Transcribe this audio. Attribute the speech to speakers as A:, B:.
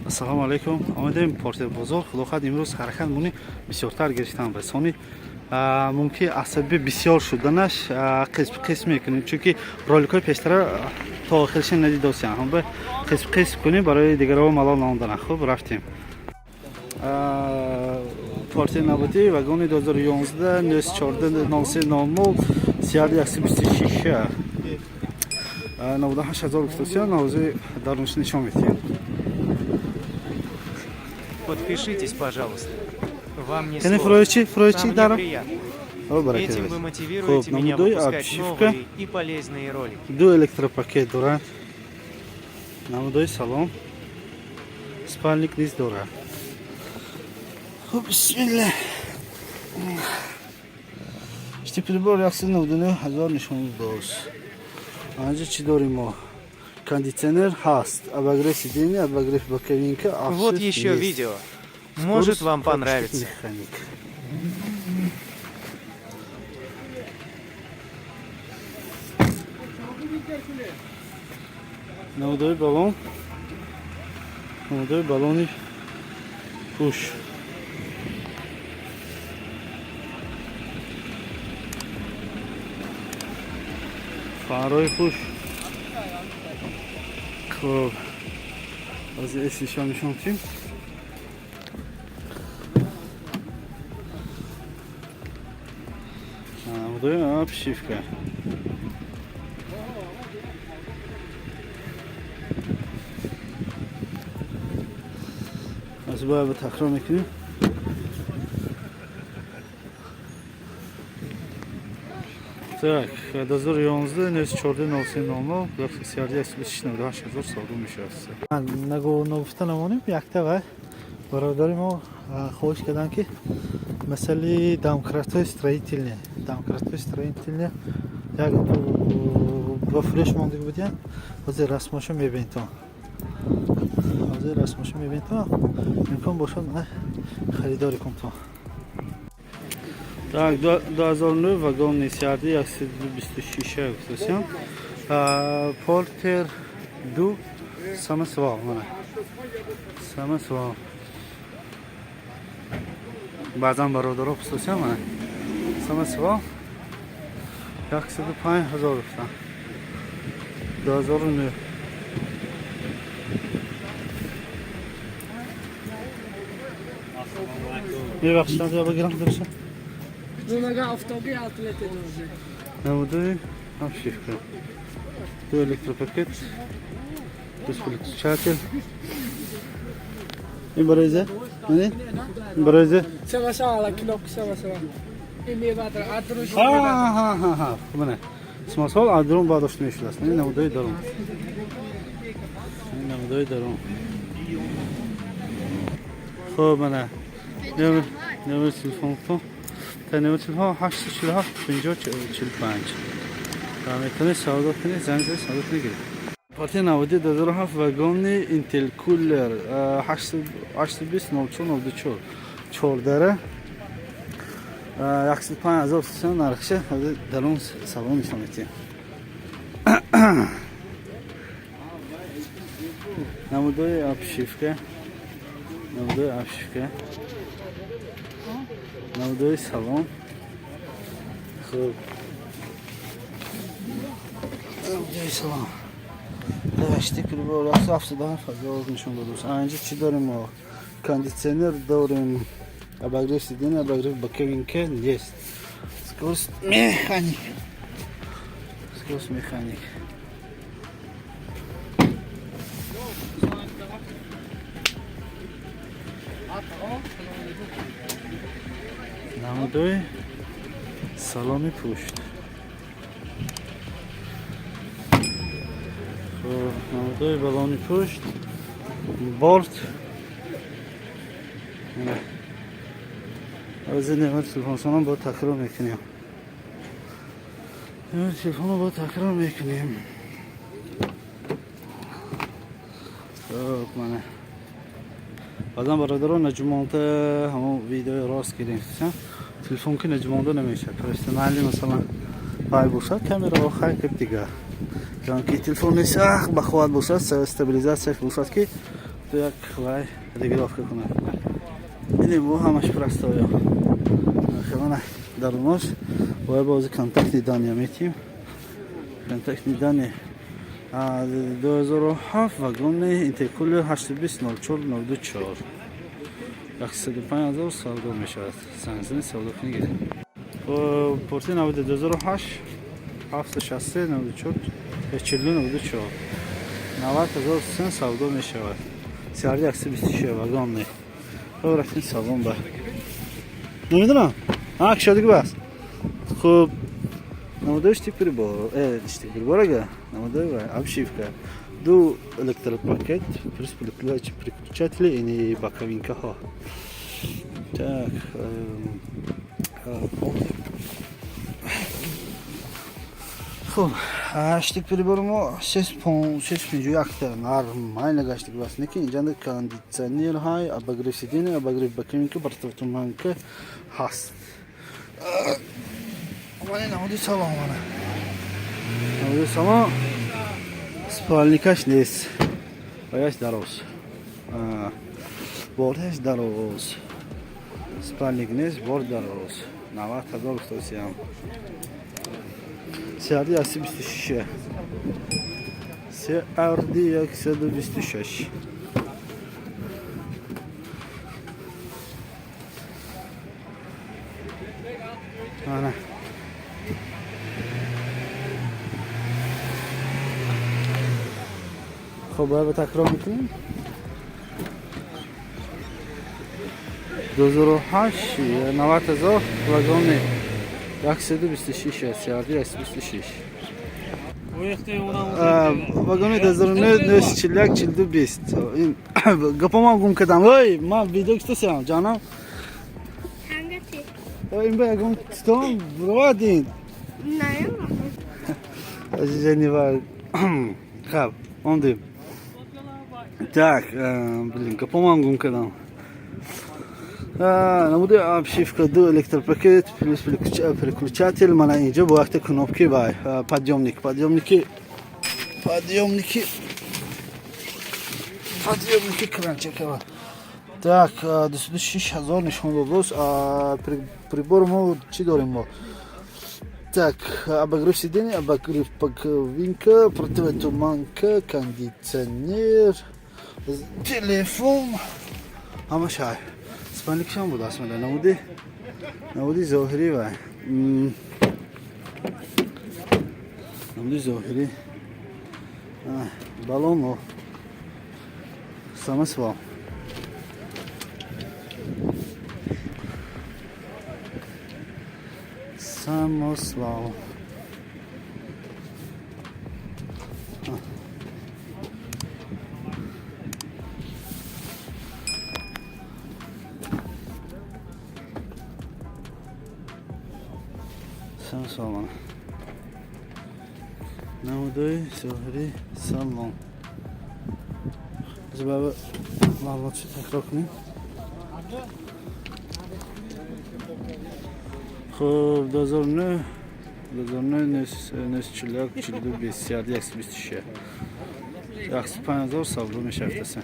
A: Ассалому алейкум. Омадем портер бозор. Худохад имрӯз ҳаракатмони бисёртар гирифтам ба сони мумкин асаби бисёр шуданаш қисм мекунем, чунки роликҳои пештара то охиршин надидосиян. Ҳам ба қисм кунем барои дигаро малол намонданам. Хуб, рафтем. Портер наводӣ вагони 2011 94 0300 126 98000 эксплуатация навози даруниш нишон метиҳем.
B: Подпишитесь, пожалуйста. Вам не
A: Яни
B: сложно.
A: фроечи
B: Там мне
A: дарам.
B: приятно.
A: Баракаллах.
B: Этим вы мотивируете
A: Хуб,
B: меня
A: намудои
B: выпускать
A: обшивка.
B: новые и полезные ролики.
A: Ду электропакет дорад. Намудои салон. Спальник низ дорад. Хуб, бисмилла. Штиприбор 199 нишон дос. Анҷа чӣ дорем мо? Кондиционер ҳаст. Обогрев сидения, обогрев боковинка.
B: Вот еще видео. Может вам понравится.
A: Намудои баллон. Намудои баллони пуш. Фарои пуш. Хуб. Аз эсишон нишонтим. Намудои обшивка. از باید تکرار میکنیم. Так, 2011 94 0300 138 савдо мешаст. Нагуфта намоним якта ва бародари мо хоҳиш карданд ки масъалаи домкратҳои строительные як ба фурӯш мондагӣ буданд. ҳозир расмошо мебинед то. имкон бошад харидори кун то. Так, 2009 вагон несиарди 126 эксплуатация. Портер ду самосвал мана. Самосвал. Баъзан бародаро эксплуатация мана. Самосвал 105000 гуфтам. 2009. می‌بخشید یا بگیرم درست؟
C: Numara آفتابی outlet enerji.
A: Намудои обшивка. Ду электропакет. Расположитель. این برای زه؟ نه؟ برای زه؟
C: سواسا ala kilo سواسا. این میوه ادروش.
A: ها. بله. سماسال ادرون برداشت میشد است. این نمودای درون. خب بله. نمود تلفن تو. نمود تلفن 847 5045. میتونی سودا کنی زنگ سودا کنی گیری. پارتی نودی 2007 وگونی اینتل کولر 820 04 14 15000 سوم نرخشه درون سالن میشونید. نمودای обшивка. نمودای салон. خوب. نمودای салон. داشتی که رو راست افسدان فضا نشون بدوست. اینجا چی داریم ما؟ کاندیشنر داریم. обогрев сидения, обогрев боковинки есть. Скорость механик. намудои салони пушт. намудои баллони пушт. борт. از نمود تلفن با تکرار میکنیم. منه بعدم برادران نجمانده همون ویدیو راست کردیم. تلفن که نجمانده نمیشه. پرستنالی مثلا پای باشد کامera آخر دیگه. چون که تلفن سخت بخواد باشد استابیلیزاسیش باشد که یک وای رегулировка کنه. این بو همش پرستویا. خیلی درونش وای باز کنتاکت دانیا میتیم. کنتاکت دانی 2007 واگن اینترکول 8200494 105,000 سالگو می شود. سنگزنی سالگو میگیره. پورتی 2008 763 94 4094 90,000 سالگو می شود. سیاری 126 واگن نه. خب رفتیم سالن با. نمیدونم. کشادگی بس. خب نمودش تیپ прибор. Тип прибора, намудой, обшивка. Ду электропакет, плюс переключатели и боковинка. Так. Хо, штик прибормо 6.6 нормально гаштик вас. Неки инжанда кондиционер хай, обогрев сиденья, обогрев боковинка, бортовтуманка хаст. Вали намуди салон мана. Намуди салон. Спальникаш нест. Боясь дорос. Бордаш дорос. Спальник нест, борд дорос. 90,000 стоит. Сиарди 126. Сиарди 126. Ana. خب باید تکرار میکنیم 2008 90,000 واگن 126 سیاردی 126 واگن 2009 41 این گپام گم کردم وای من ویدیو کردم جانم این به گم کردم برادین نه عزیزانی var خب اومدیم Так, блин, капоман гумкадам. Намуде обшивка до электропакет плюс переключатель. Мана инжа бо вақти кнопки бай подъемники кранчека. Так, 26000 нишон додос. Прибор мо чи дорим мо? Так, обогрев сиденья, обогрев боковинка, противотуманка, кондиционер, телефон. Амашай. Спальник шам буд асмада. Намуди зохири вай. Намуди зохири. Балон. Самосвал. Самосвал. Самосвал. Намудой сохри салон. Забава малочи такрокни. خب 2009 نصف چلاک 42 20 126 105,000 سال رو میشه افتسن